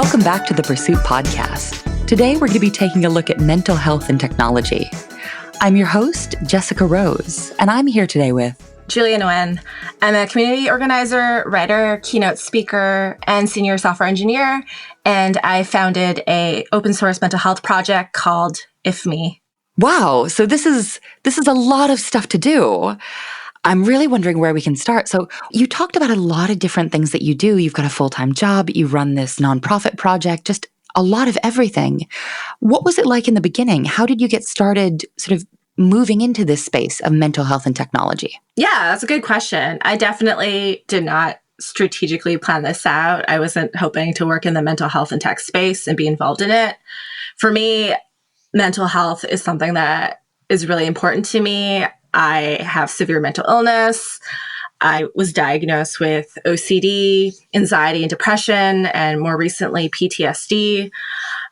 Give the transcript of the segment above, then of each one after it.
Welcome back to the Pursuit Podcast. Today, we're going to be taking a look at mental health and technology. I'm your host, Jessica Rose, and I'm here today with Nguyen. I'm a community organizer, writer, keynote speaker, and senior software engineer, and I founded an open source mental health project called If Me. Wow, so this is a lot of stuff to do. I'm really wondering where we can start. So you talked about a lot of different things that you do. You've got a full-time job, you run this nonprofit project, just a lot of everything. What was it like in the beginning? How did you get started sort of moving into this space of mental health and technology? Yeah, that's a good question. I definitely did not strategically plan this out. I wasn't hoping to work in the mental health and tech space and be involved in it. For me, mental health is something that is really important to me. I have severe mental illness. I was diagnosed with OCD, anxiety and depression, and more recently PTSD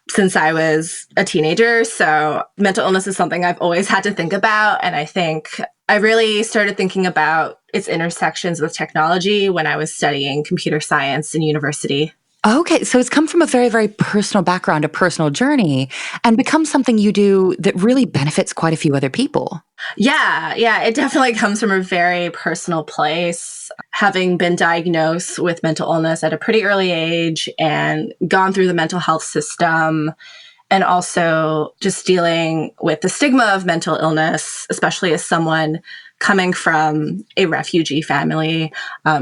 since I was a teenager. So mental illness is something I've always had to think about. And I think I really started thinking about its intersections with technology when I was studying computer science in university. Okay, so it's come from a very, very personal background, a personal journey, and become something you do that really benefits quite a few other people. Yeah, it definitely comes from a very personal place. Having been diagnosed with mental illness at a pretty early age and gone through the mental health system, and also just dealing with the stigma of mental illness, especially as someone coming from a refugee family.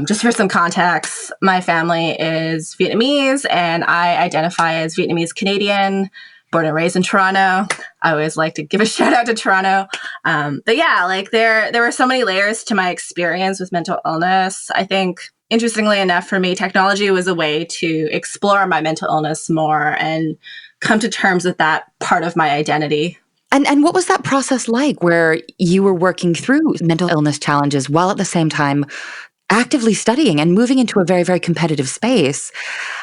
Just for some context, my family is Vietnamese and I identify as Vietnamese Canadian, born and raised in Toronto. I always like to give a shout out to Toronto. But yeah, like there were so many layers to my experience with mental illness. I think interestingly enough for me, technology was a way to explore my mental illness more and come to terms with that part of my identity. And what was that process like where you were working through mental illness challenges while at the same time actively studying and moving into a very, very competitive space?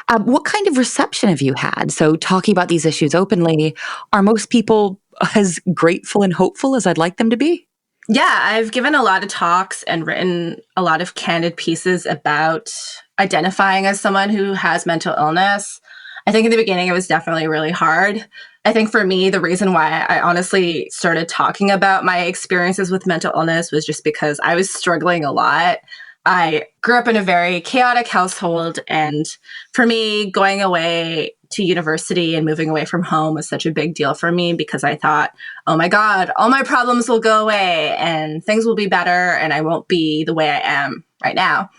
What kind of reception have you had? So talking about these issues openly, are most people as grateful and hopeful as I'd like them to be? Yeah, I've given a lot of talks and written a lot of candid pieces about identifying as someone who has mental illness. I think in the beginning, it was definitely really hard. I think for me, the reason why I honestly started talking about my experiences with mental illness was just because I was struggling a lot. I grew up in a very chaotic household. And for me, going away to university and moving away from home was such a big deal for me because I thought, oh my God, all my problems will go away and things will be better and I won't be the way I am right now.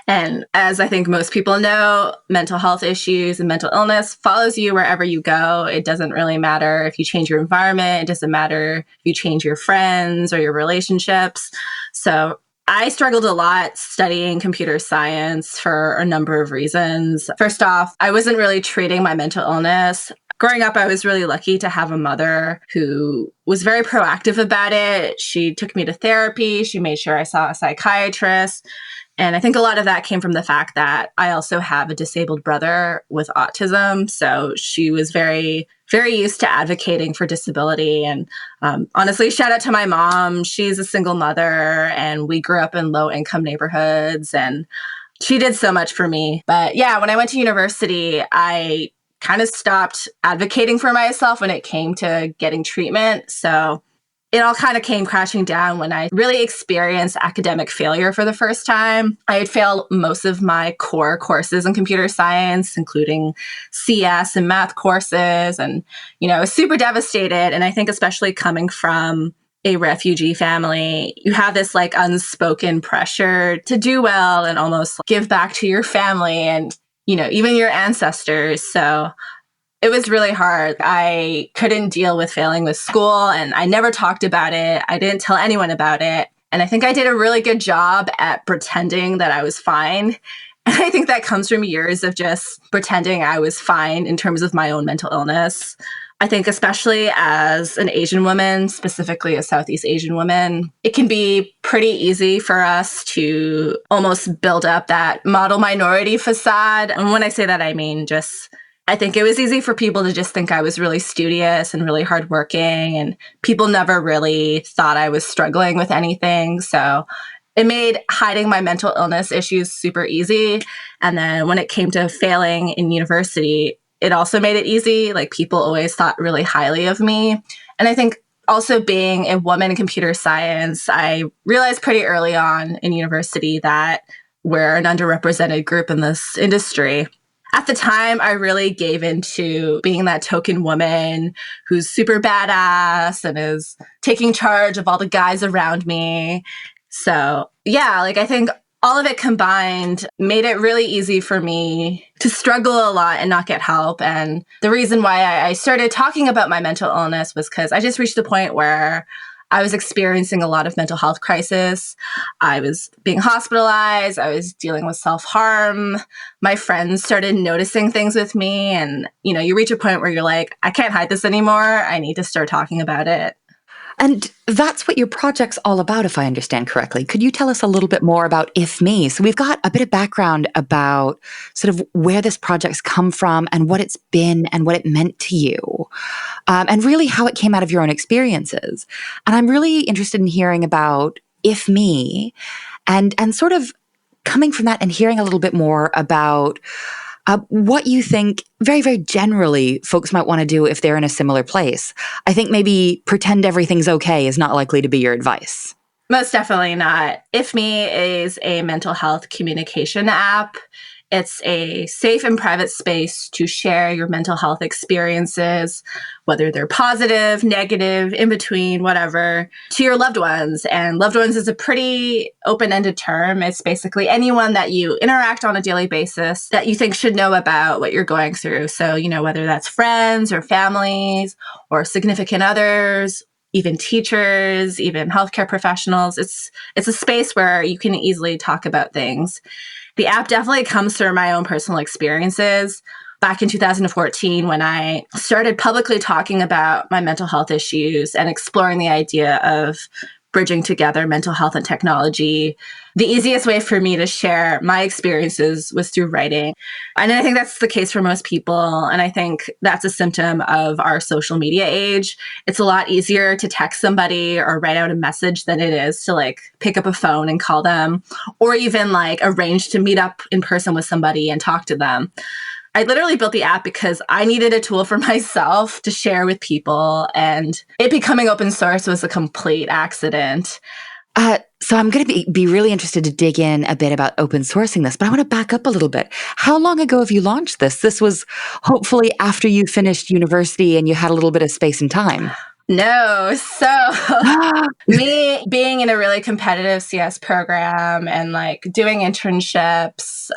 And as I think most people know, mental health issues and mental illness follows you wherever you go. It doesn't really matter if you change your environment. It doesn't matter if you change your friends or your relationships. So I struggled a lot studying computer science for a number of reasons. First off, I wasn't really treating my mental illness. Growing up, I was really lucky to have a mother who was very proactive about it. She took me to therapy. She made sure I saw a psychiatrist. And I think a lot of that came from the fact that I also have a disabled brother with autism. So she was very, very used to advocating for disability. And honestly, shout out to my mom. She's a single mother and we grew up in low income neighborhoods and she did so much for me. But yeah, when I went to university, I kind of stopped advocating for myself when it came to getting treatment. So it all kind of came crashing down when I really experienced academic failure for the first time. I had failed most of my core courses in computer science, including CS and math courses. And, I was super devastated. And I think especially coming from a refugee family, you have this like unspoken pressure to do well and almost give back to your family and, even your ancestors. So it was really hard. I couldn't deal with failing with school and I never talked about it. I didn't tell anyone about it. And I think I did a really good job at pretending that I was fine. And I think that comes from years of just pretending I was fine in terms of my own mental illness. I think especially as an Asian woman, specifically a Southeast Asian woman, it can be pretty easy for us to almost build up that model minority facade. And when I say that, I mean I think it was easy for people to just think I was really studious and really hardworking, and people never really thought I was struggling with anything. So it made hiding my mental illness issues super easy. And then when it came to failing in university, it also made it easy. Like people always thought really highly of me. And I think also being a woman in computer science, I realized pretty early on in university that we're an underrepresented group in this industry. At the time, I really gave into being that token woman who's super badass and is taking charge of all the guys around me. So, yeah, like I think all of it combined made it really easy for me to struggle a lot and not get help. And the reason why I started talking about my mental illness was because I just reached a point where I was experiencing a lot of mental health crisis. I was being hospitalized. I was dealing with self-harm. My friends started noticing things with me. And, you reach a point where you're like, I can't hide this anymore. I need to start talking about it. And that's what your project's all about, if I understand correctly. Could you tell us a little bit more about If Me? So we've got a bit of background about sort of where this project's come from and what it's been and what it meant to you, and really how it came out of your own experiences. And I'm really interested in hearing about If Me and sort of coming from that and hearing a little bit more about what you think, very, very generally, folks might want to do if they're in a similar place. I think maybe pretend everything's okay is not likely to be your advice. Most definitely not. If Me is a mental health communication app. It's a safe and private space to share your mental health experiences, whether they're positive, negative, in between, whatever, to your loved ones. And loved ones is a pretty open-ended term. It's basically anyone that you interact on a daily basis that you think should know about what you're going through. So, whether that's friends or families or significant others, even teachers, even healthcare professionals. It's a space where you can easily talk about things. The app definitely comes through my own personal experiences. Back in 2014, when I started publicly talking about my mental health issues and exploring the idea of bridging together mental health and technology, the easiest way for me to share my experiences was through writing. And I think that's the case for most people. And I think that's a symptom of our social media age. It's a lot easier to text somebody or write out a message than it is to pick up a phone and call them, or even arrange to meet up in person with somebody and talk to them. I literally built the app because I needed a tool for myself to share with people, and it becoming open source was a complete accident. So I'm going to be really interested to dig in a bit about open sourcing this, but I want to back up a little bit. How long ago have you launched this? This was hopefully after you finished university and you had a little bit of space and time. No. So me being in a really competitive CS program and doing internships,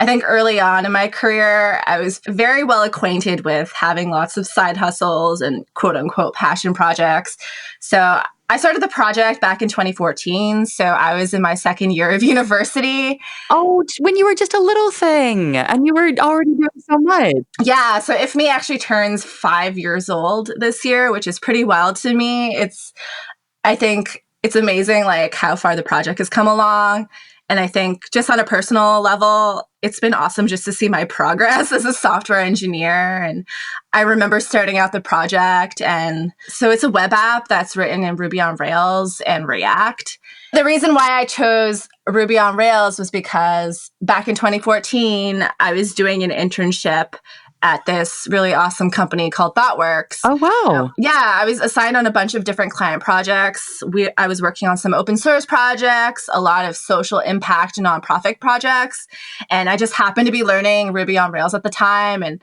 I think early on in my career, I was very well acquainted with having lots of side hustles and quote unquote passion projects. So I started the project back in 2014. So I was in my second year of university. Oh, when you were just a little thing and you were already doing so much. Yeah. So If Me actually turns 5 years old this year, which is pretty wild to me. I think it's amazing how far the project has come along. And I think just on a personal level, it's been awesome just to see my progress as a software engineer. And I remember starting out the project. And so it's a web app that's written in Ruby on Rails and React. The reason why I chose Ruby on Rails was because back in 2014, I was doing an internship at this really awesome company called ThoughtWorks. Oh, wow. I was assigned on a bunch of different client projects. I was working on some open source projects, a lot of social impact nonprofit projects. And I just happened to be learning Ruby on Rails at the time. And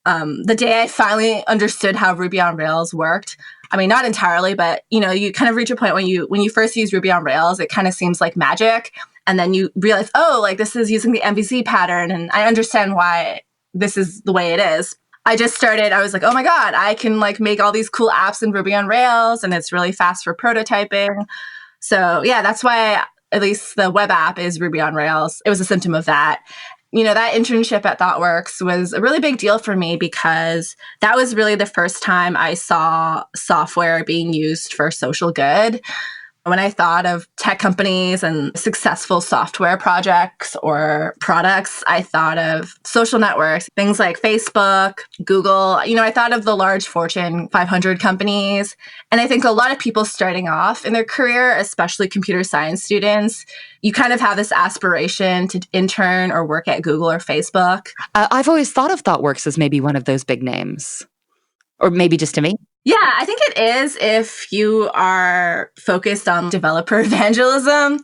the day I finally understood how Ruby on Rails worked, I mean, not entirely, but you kind of reach a point when you first use Ruby on Rails, it kind of seems like magic. And then you realize, this is using the MVC pattern. And I understand why this is the way it is. I was like, oh my God, I can make all these cool apps in Ruby on Rails, and it's really fast for prototyping. So yeah, that's why at least the web app is Ruby on Rails. It was a symptom of that. That internship at ThoughtWorks was a really big deal for me because that was really the first time I saw software being used for social good. When I thought of tech companies and successful software projects or products, I thought of social networks, things like Facebook, Google. I thought of the large Fortune 500 companies. And I think a lot of people starting off in their career, especially computer science students, you kind of have this aspiration to intern or work at Google or Facebook. I've always thought of ThoughtWorks as maybe one of those big names, or maybe just to me. Yeah, I think it is if you are focused on developer evangelism.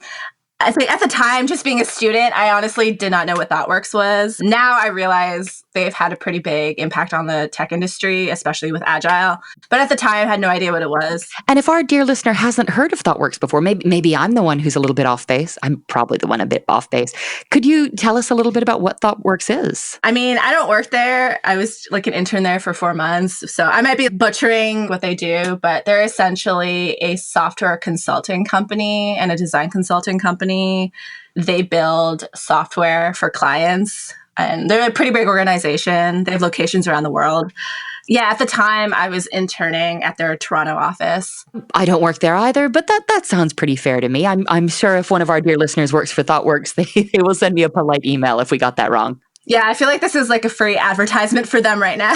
I think at the time, just being a student, I honestly did not know what ThoughtWorks was. Now I realize they've had a pretty big impact on the tech industry, especially with Agile. But at the time, I had no idea what it was. And if our dear listener hasn't heard of ThoughtWorks before, maybe I'm the one who's a little bit off base. I'm probably the one a bit off base. Could you tell us a little bit about what ThoughtWorks is? I mean, I don't work there. I was like an intern there for 4 months. So I might be butchering what they do, but they're essentially a software consulting company and a design consulting company. They build software for clients, and they're a pretty big organization. They have locations around the world. Yeah, at the time, I was interning at their Toronto office. I don't work there either, but that sounds pretty fair to me. I'm sure if one of our dear listeners works for ThoughtWorks, they will send me a polite email if we got that wrong. Yeah, I feel like this is like a free advertisement for them right now.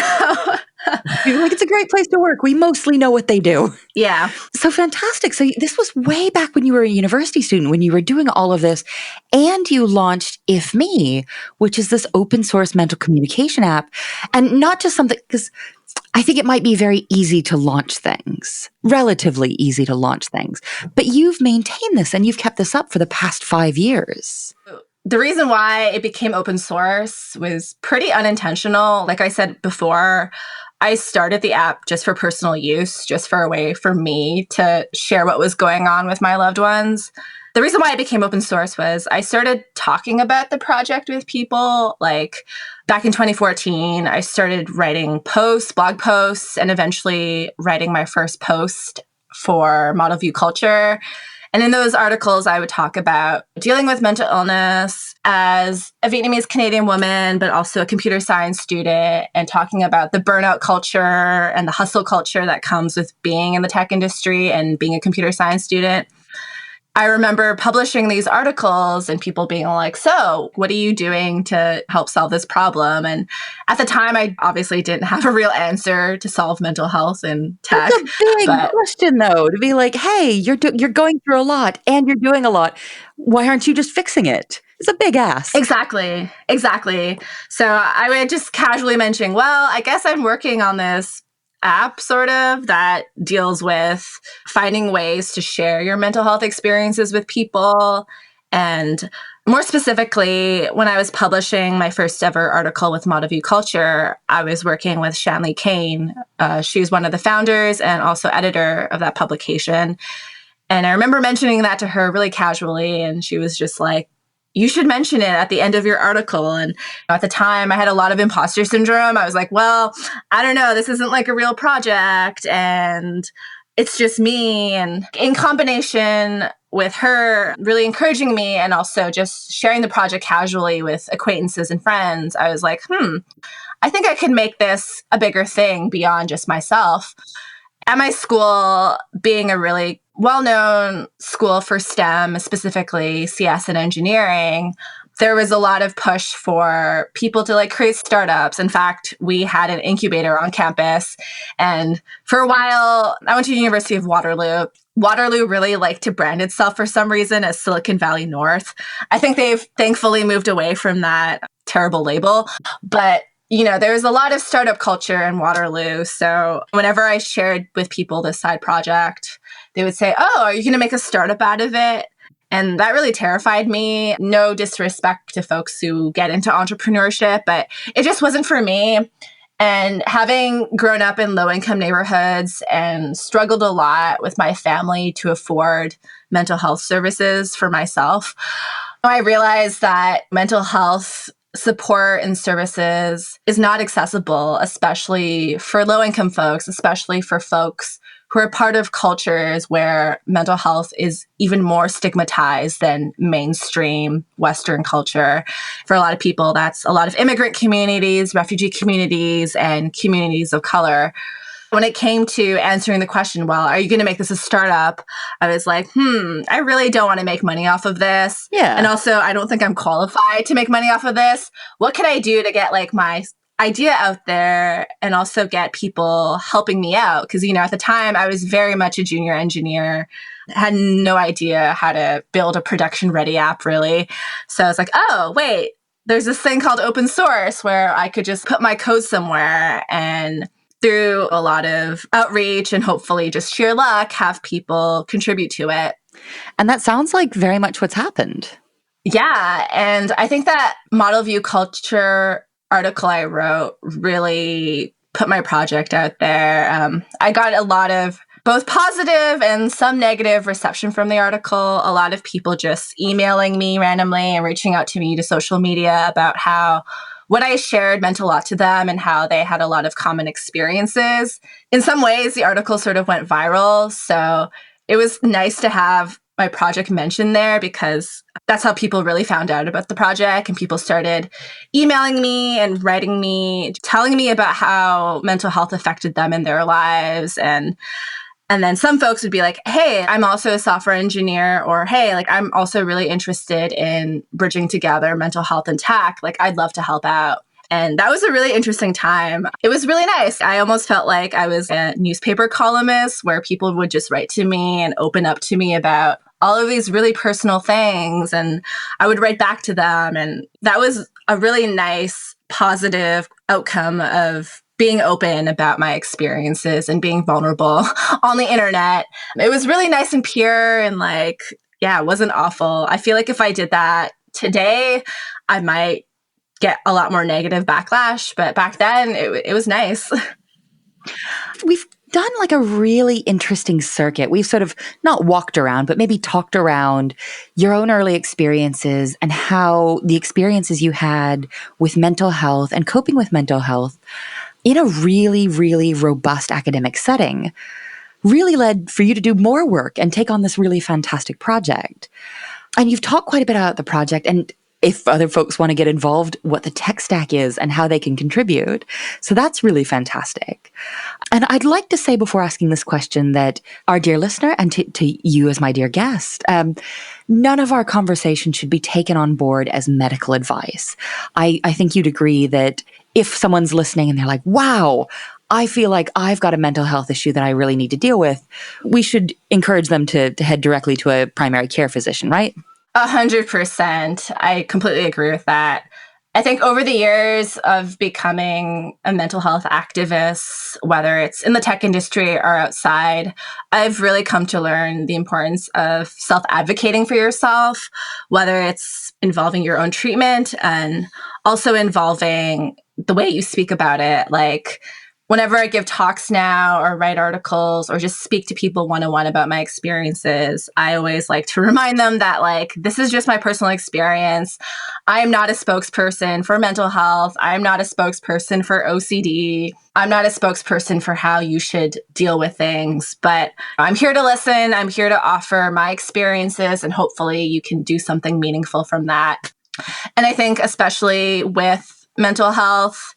Like, it's a great place to work. We mostly know what they do. Yeah. So fantastic. So this was way back when you were a university student, when you were doing all of this, and you launched If Me, which is this open source mental communication app. And not just something, because I think it might be very easy to launch things, relatively easy to launch things, but you've maintained this and you've kept this up for the past 5 years. The reason why it became open source was pretty unintentional. Like I said before, I started the app just for personal use, just for a way for me to share what was going on with my loved ones. The reason why it became open source was I started talking about the project with people. Like back in 2014, I started writing posts, blog posts, and eventually writing my first post for Model View Culture. And in those articles, I would talk about dealing with mental illness as a Vietnamese Canadian woman, but also a computer science student, and talking about the burnout culture and the hustle culture that comes with being in the tech industry and being a computer science student. I remember publishing these articles and people being like, so what are you doing to help solve this problem? And at the time, I obviously didn't have a real answer to solve mental health in tech. That's a big question, though, to be like, hey, you're going through a lot and you're doing a lot. Why aren't you just fixing it? It's a big ask. Exactly. So I would just casually mention, well, I guess I'm working on this app sort of that deals with finding ways to share your mental health experiences with people. And more specifically, when I was publishing my first ever article with Model View Culture, I was working with Shanley Kane. She was one of the founders and also editor of that publication. And I remember mentioning that to her really casually, and she was just like, you should mention it at the end of your article. And at the time, I had a lot of imposter syndrome. I was like, well, I don't know, this isn't like a real project, and it's just me. And in combination with her really encouraging me and also just sharing the project casually with acquaintances and friends, I was like, I think I could make this a bigger thing beyond just myself. At my school, being a really well-known school for STEM, specifically CS and engineering, there was a lot of push for people to like create startups. In fact, we had an incubator on campus. And for a while, I went to the University of Waterloo. Waterloo really liked to brand itself for some reason as Silicon Valley North. I think they've thankfully moved away from that terrible label. But there was a lot of startup culture in Waterloo. So whenever I shared with people this side project, they would say, oh, are you going to make a startup out of it? And that really terrified me. No disrespect to folks who get into entrepreneurship, but it just wasn't for me. And having grown up in low-income neighborhoods and struggled a lot with my family to afford mental health services for myself, I realized that mental health support and services is not accessible, especially for low-income folks, especially for folks who are part of cultures where mental health is even more stigmatized than mainstream Western culture. For a lot of people, that's a lot of immigrant communities, refugee communities, and communities of color. When it came to answering the question, well, are you going to make this a startup? I was like, I really don't want to make money off of this. Yeah. And also, I don't think I'm qualified to make money off of this. What can I do to get like my idea out there and also get people helping me out? Because, at the time I was very much a junior engineer, had no idea how to build a production ready app really. So I was like, oh, wait, there's this thing called open source where I could just put my code somewhere and through a lot of outreach and hopefully just sheer luck, have people contribute to it. And that sounds like very much what's happened. Yeah. And I think that model view culture article I wrote really put my project out there. I got a lot of both positive and some negative reception from the article. A lot of people just emailing me randomly and reaching out to me to social media about how what I shared meant a lot to them and how they had a lot of common experiences. In some ways, the article sort of went viral. So it was nice to have my project mentioned there because that's how people really found out about the project. And people started emailing me and writing me, telling me about how mental health affected them in their lives. And then some folks would be like, hey, I'm also a software engineer, or hey, like I'm also really interested in bridging together mental health and tech. Like I'd love to help out. And that was a really interesting time. It was really nice. I almost felt like I was a newspaper columnist where people would just write to me and open up to me about all of these really personal things. And I would write back to them. And that was a really nice, positive outcome of being open about my experiences and being vulnerable on the internet. It was really nice and pure and it wasn't awful. I feel like if I did that today, I might get a lot more negative backlash. But back then, it was nice. We've done a really interesting circuit. We've sort of not walked around, but maybe talked around your own early experiences and how the experiences you had with mental health and coping with mental health in a really, really robust academic setting really led for you to do more work and take on this really fantastic project. And you've talked quite a bit about the project and if other folks want to get involved, what the tech stack is and how they can contribute. So that's really fantastic. And I'd like to say before asking this question that our dear listener and to you as my dear guest, none of our conversation should be taken on board as medical advice. I think you'd agree that if someone's listening and they're like, wow, I feel like I've got a mental health issue that I really need to deal with, we should encourage them to head directly to a primary care physician, right? 100%. I completely agree with that. I think over the years of becoming a mental health activist, whether it's in the tech industry or outside, I've really come to learn the importance of self-advocating for yourself, whether it's involving your own treatment and also involving the way you speak about it. Like whenever I give talks now or write articles or just speak to people one-on-one about my experiences, I always like to remind them that this is just my personal experience. I am not a spokesperson for mental health. I'm not a spokesperson for OCD. I'm not a spokesperson for how you should deal with things, but I'm here to listen. I'm here to offer my experiences and hopefully you can do something meaningful from that. And I think especially with mental health,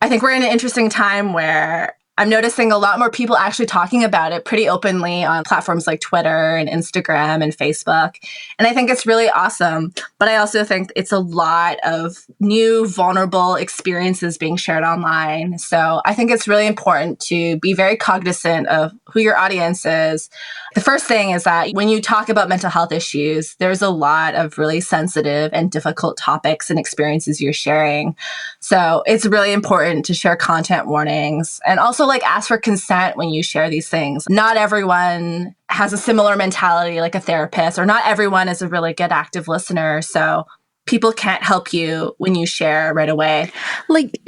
I think we're in an interesting time where I'm noticing a lot more people actually talking about it pretty openly on platforms like Twitter and Instagram and Facebook. And I think it's really awesome. But I also think it's a lot of new vulnerable experiences being shared online. So I think it's really important to be very cognizant of who your audience is. The first thing is that when you talk about mental health issues, there's a lot of really sensitive and difficult topics and experiences you're sharing. So it's really important to share content warnings and also ask for consent when you share these things. Not everyone has a similar mentality like a therapist, or not everyone is a really good active listener. So people can't help you when you share right away.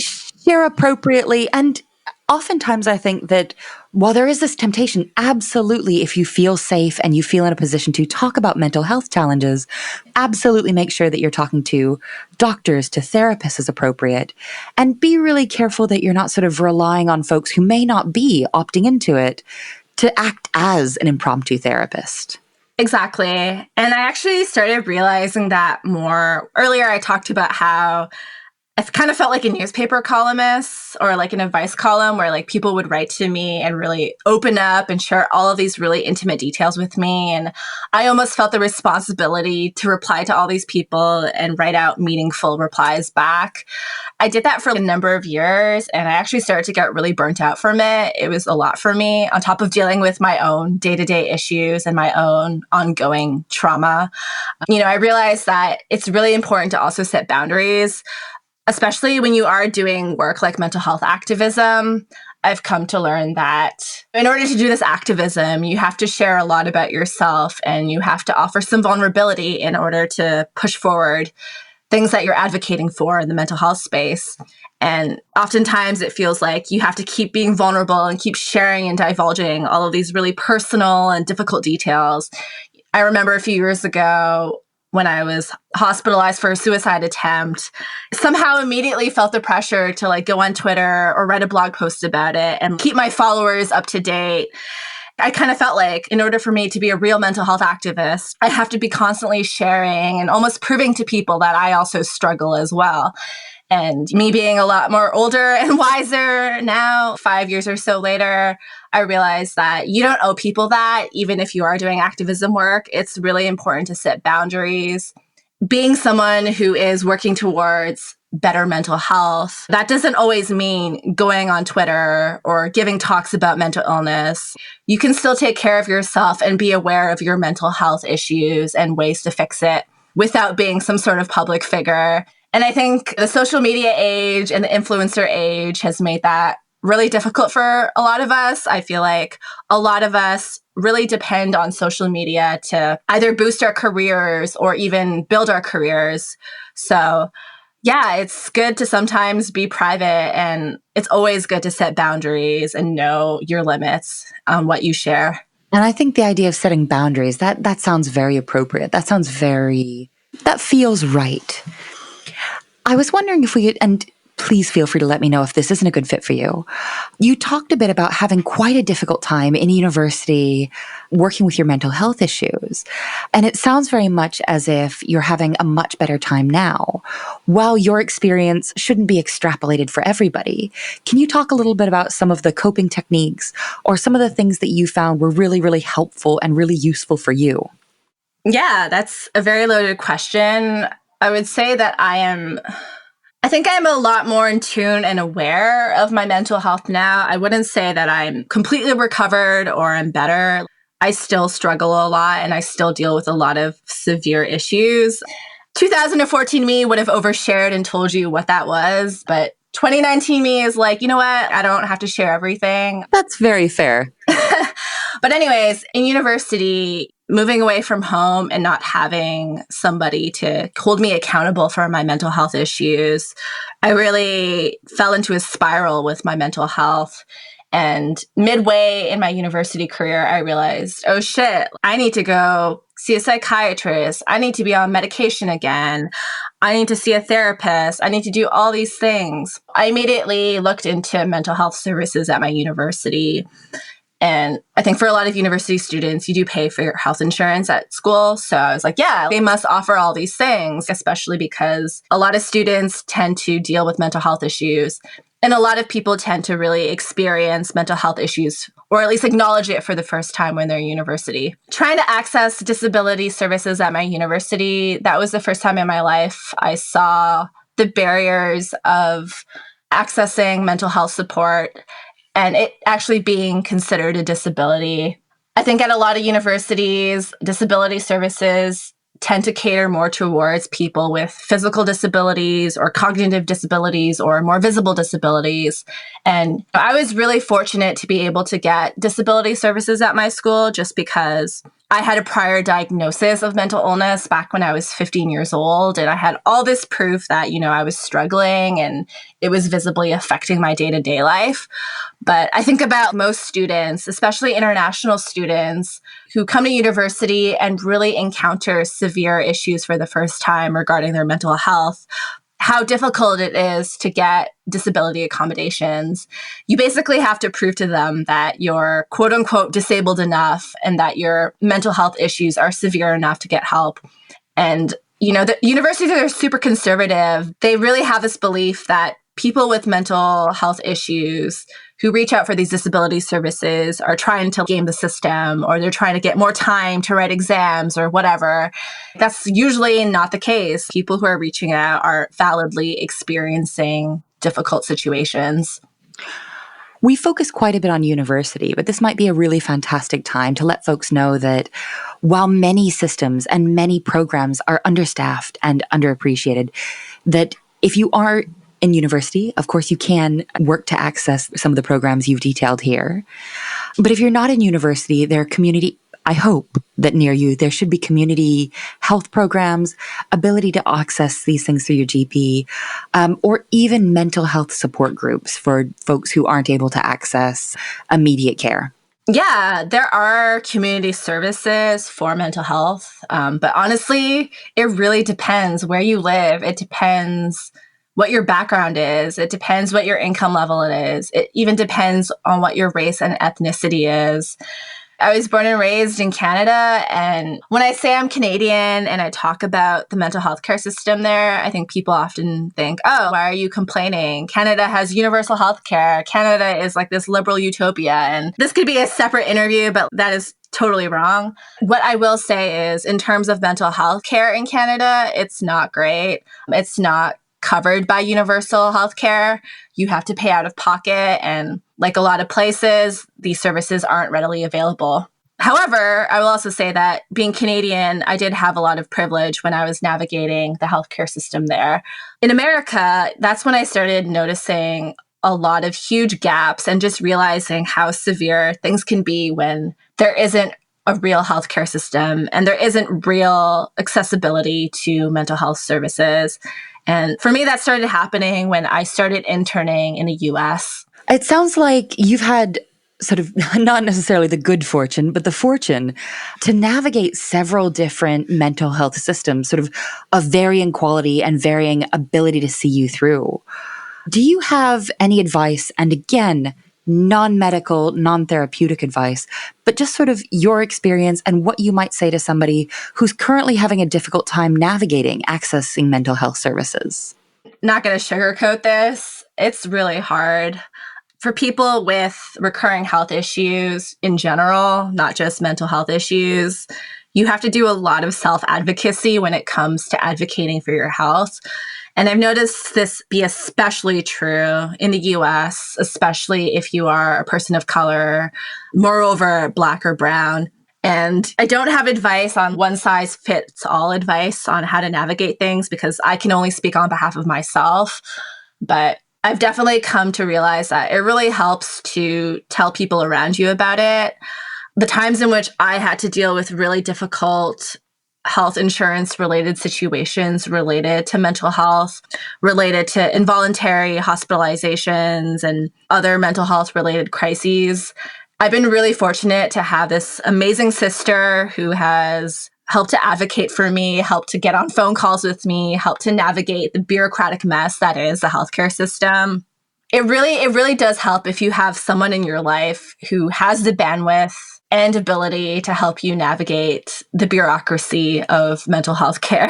Share appropriately. And oftentimes I think that while there is this temptation, absolutely, if you feel safe and you feel in a position to talk about mental health challenges, absolutely make sure that you're talking to doctors, to therapists as appropriate, and be really careful that you're not sort of relying on folks who may not be opting into it to act as an impromptu therapist. Exactly. And I actually started realizing that more. Earlier, I talked about how I kind of felt like a newspaper columnist or like an advice column where like people would write to me and really open up and share all of these really intimate details with me. And I almost felt the responsibility to reply to all these people and write out meaningful replies back. I did that for a number of years and I actually started to get really burnt out from it. It was a lot for me on top of dealing with my own day-to-day issues and my own ongoing trauma. I realized that it's really important to also set boundaries, especially when you are doing work like mental health activism. I've come to learn that in order to do this activism, you have to share a lot about yourself and you have to offer some vulnerability in order to push forward things that you're advocating for in the mental health space. And oftentimes it feels like you have to keep being vulnerable and keep sharing and divulging all of these really personal and difficult details. I remember a few years ago when I was hospitalized for a suicide attempt, somehow immediately felt the pressure to like go on Twitter or write a blog post about it and keep my followers up to date. I kind of felt like in order for me to be a real mental health activist, I have to be constantly sharing and almost proving to people that I also struggle as well. And me being a lot more older and wiser now, 5 years or so later, I realized that you don't owe people that, even if you are doing activism work. It's really important to set boundaries. Being someone who is working towards better mental health, that doesn't always mean going on Twitter or giving talks about mental illness. You can still take care of yourself and be aware of your mental health issues and ways to fix it without being some sort of public figure. And I think the social media age and the influencer age has made that really difficult for a lot of us. I feel like a lot of us really depend on social media to either boost our careers or even build our careers. So yeah, it's good to sometimes be private, and it's always good to set boundaries and know your limits on what you share. And I think the idea of setting boundaries, that sounds very appropriate. That feels right. I was wondering if we could, and please feel free to let me know if this isn't a good fit for you. You talked a bit about having quite a difficult time in university working with your mental health issues. And it sounds very much as if you're having a much better time now. While your experience shouldn't be extrapolated for everybody, can you talk a little bit about some of the coping techniques or some of the things that you found were really, really helpful and really useful for you? Yeah, that's a very loaded question. I would say that I think I'm a lot more in tune and aware of my mental health now. I wouldn't say that I'm completely recovered or I'm better. I still struggle a lot and I still deal with a lot of severe issues. 2014 me would have overshared and told you what that was, but 2019 me is like, you know what? I don't have to share everything. That's very fair. But anyways, in university, moving away from home and not having somebody to hold me accountable for my mental health issues, I really fell into a spiral with my mental health. And midway in my university career, I realized, oh shit, I need to go see a psychiatrist. I need to be on medication again. I need to see a therapist. I need to do all these things. I immediately looked into mental health services at my university. And I think for a lot of university students, you do pay for your health insurance at school. So I was like, yeah, they must offer all these things, especially because a lot of students tend to deal with mental health issues. And a lot of people tend to really experience mental health issues, or at least acknowledge it for the first time when they're in university. Trying to access disability services at my university, that was the first time in my life I saw the barriers of accessing mental health support and it actually being considered a disability. I think at a lot of universities, disability services tend to cater more towards people with physical disabilities or cognitive disabilities or more visible disabilities. And I was really fortunate to be able to get disability services at my school just because I had a prior diagnosis of mental illness back when I was 15 years old. And I had all this proof that, I was struggling and it was visibly affecting my day-to-day life. But I think about most students, especially international students, who come to university and really encounter severe issues for the first time regarding their mental health, how difficult it is to get disability accommodations. You basically have to prove to them that you're quote unquote disabled enough and that your mental health issues are severe enough to get help. And The universities are super conservative. They really have this belief that people with mental health issues who reach out for these disability services are trying to game the system, or they're trying to get more time to write exams or whatever. That's usually not the case. People who are reaching out are validly experiencing difficult situations. We focus quite a bit on university, but this might be a really fantastic time to let folks know that while many systems and many programs are understaffed and underappreciated, that if you are in university, of course, you can work to access some of the programs you've detailed here. But if you're not in university, there are community, I hope that near you, there should be community health programs, ability to access these things through your GP, or even mental health support groups for folks who aren't able to access immediate care. Yeah, there are community services for mental health. But honestly, it really depends where you live. It depends what your background is. It depends what your income level is. It even depends on what your race and ethnicity is. I was born and raised in Canada, and when I say I'm Canadian and I talk about the mental health care system there, I think people often think, oh, why are you complaining? Canada has universal health care. Canada is like this liberal utopia. And this could be a separate interview, but that is totally wrong. What I will say is, in terms of mental health care in Canada, it's not great. It's not covered by universal health care. You have to pay out of pocket, and like a lot of places, these services aren't readily available. However, I will also say that being Canadian, I did have a lot of privilege when I was navigating the healthcare system there. In America, that's when I started noticing a lot of huge gaps and just realizing how severe things can be when there isn't a real healthcare system and there isn't real accessibility to mental health services. And for me, that started happening when I started interning in the US. It sounds like you've had sort of not necessarily the good fortune, but the fortune to navigate several different mental health systems, sort of varying quality and varying ability to see you through. Do you have any advice? And again, non-medical, non-therapeutic advice, but just sort of your experience and what you might say to somebody who's currently having a difficult time navigating accessing mental health services? Not going to sugarcoat this. It's really hard. For people with recurring health issues in general, not just mental health issues, you have to do a lot of self-advocacy when it comes to advocating for your health. And I've noticed this be especially true in the US, especially if you are a person of color, moreover, Black or brown. And I don't have advice on one size fits all advice on how to navigate things, because I can only speak on behalf of myself. But I've definitely come to realize that it really helps to tell people around you about it. The times in which I had to deal with really difficult health insurance related situations related to mental health, related to involuntary hospitalizations and other mental health related crises, I've been really fortunate to have this amazing sister who has helped to advocate for me, helped to get on phone calls with me, helped to navigate the bureaucratic mess that is the healthcare system. It really does help if you have someone in your life who has the bandwidth and ability to help you navigate the bureaucracy of mental health care.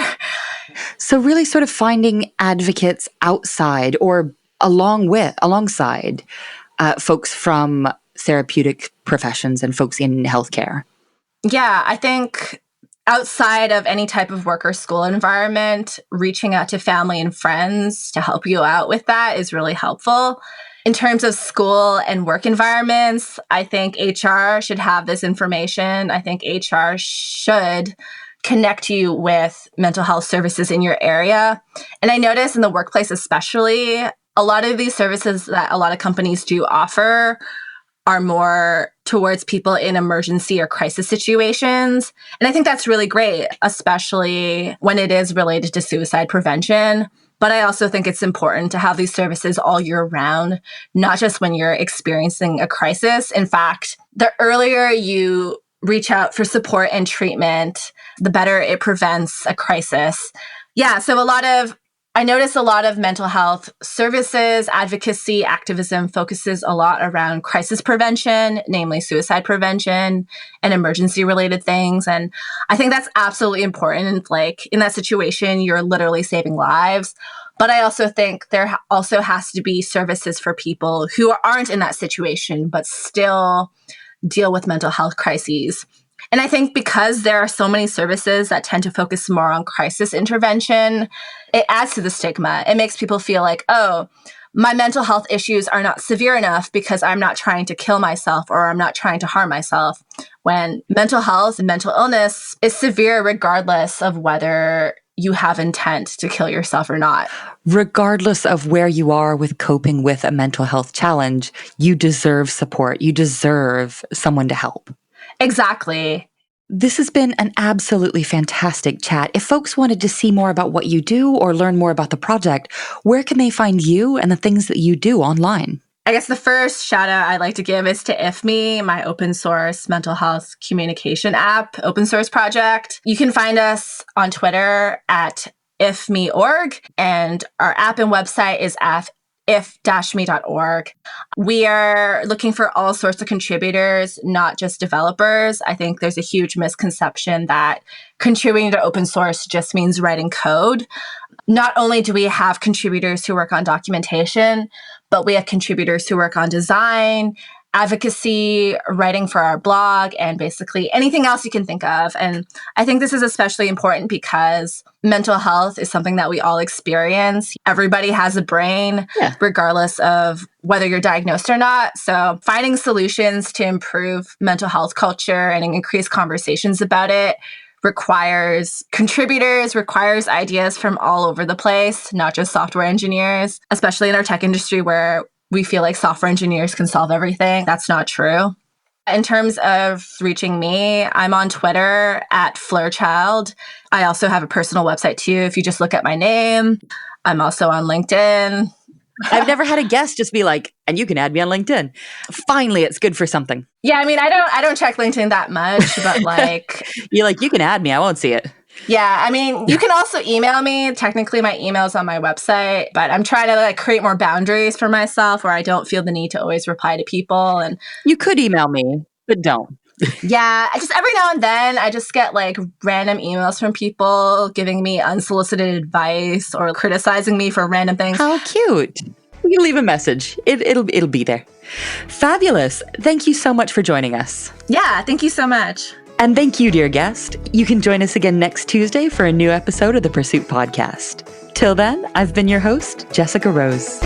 So really sort of finding advocates outside or alongside folks from therapeutic professions and folks in healthcare. Yeah, I think outside of any type of work or school environment, reaching out to family and friends to help you out with that is really helpful. In terms of school and work environments, I think HR should have this information. I think HR should connect you with mental health services in your area. And I notice in the workplace especially, a lot of these services that a lot of companies do offer are more towards people in emergency or crisis situations. And I think that's really great, especially when it is related to suicide prevention. But I also think it's important to have these services all year round, not just when you're experiencing a crisis. In fact, the earlier you reach out for support and treatment, the better it prevents a crisis. Yeah, so a lot of I notice a lot of mental health services, advocacy, activism focuses a lot around crisis prevention, namely suicide prevention and emergency related things. And I think that's absolutely important. Like in that situation, you're literally saving lives. But I also think there also has to be services for people who aren't in that situation, but still deal with mental health crises. And I think because there are so many services that tend to focus more on crisis intervention, it adds to the stigma. It makes people feel like, oh, my mental health issues are not severe enough because I'm not trying to kill myself or I'm not trying to harm myself. When mental health and mental illness is severe regardless of whether you have intent to kill yourself or not. Regardless of where you are with coping with a mental health challenge, you deserve support. You deserve someone to help. Exactly. This has been an absolutely fantastic chat. If folks wanted to see more about what you do or learn more about the project, where can they find you and the things that you do online? I guess the first shout out I'd like to give is to IFME, my open source mental health communication app, open source project. You can find us on Twitter at ifme.org, and our app and website is at if-me.org. We are looking for all sorts of contributors, not just developers. I think there's a huge misconception that contributing to open source just means writing code. Not only do we have contributors who work on documentation, but we have contributors who work on design, advocacy, writing for our blog, and basically anything else you can think of. And I think this is especially important because mental health is something that we all experience. Everybody has a brain, regardless of whether you're diagnosed or not. So finding solutions to improve mental health culture and increase conversations about it requires contributors, requires ideas from all over the place, not just software engineers, especially in our tech industry where we feel like software engineers can solve everything. That's not true. In terms of reaching me, I'm on Twitter at Fleurchild. I also have a personal website too. If you just look at my name, I'm also on LinkedIn. I've never had a guest just be like, and you can add me on LinkedIn. Finally, it's good for something. Yeah, I mean, I don't check LinkedIn that much, but like you're like, you can add me, I won't see it. Yeah, I mean, you can also email me. Technically, my email's on my website, but I'm trying to like create more boundaries for myself where I don't feel the need to always reply to people. And you could email me, but don't. Yeah, I just every now and then I just get like random emails from people giving me unsolicited advice or criticizing me for random things. How cute. You leave a message. It'll be there. Fabulous. Thank you so much for joining us. Yeah, thank you so much. And thank you, dear guest. You can join us again next Tuesday for a new episode of the Pursuit Podcast. Till then, I've been your host, Jessica Rose.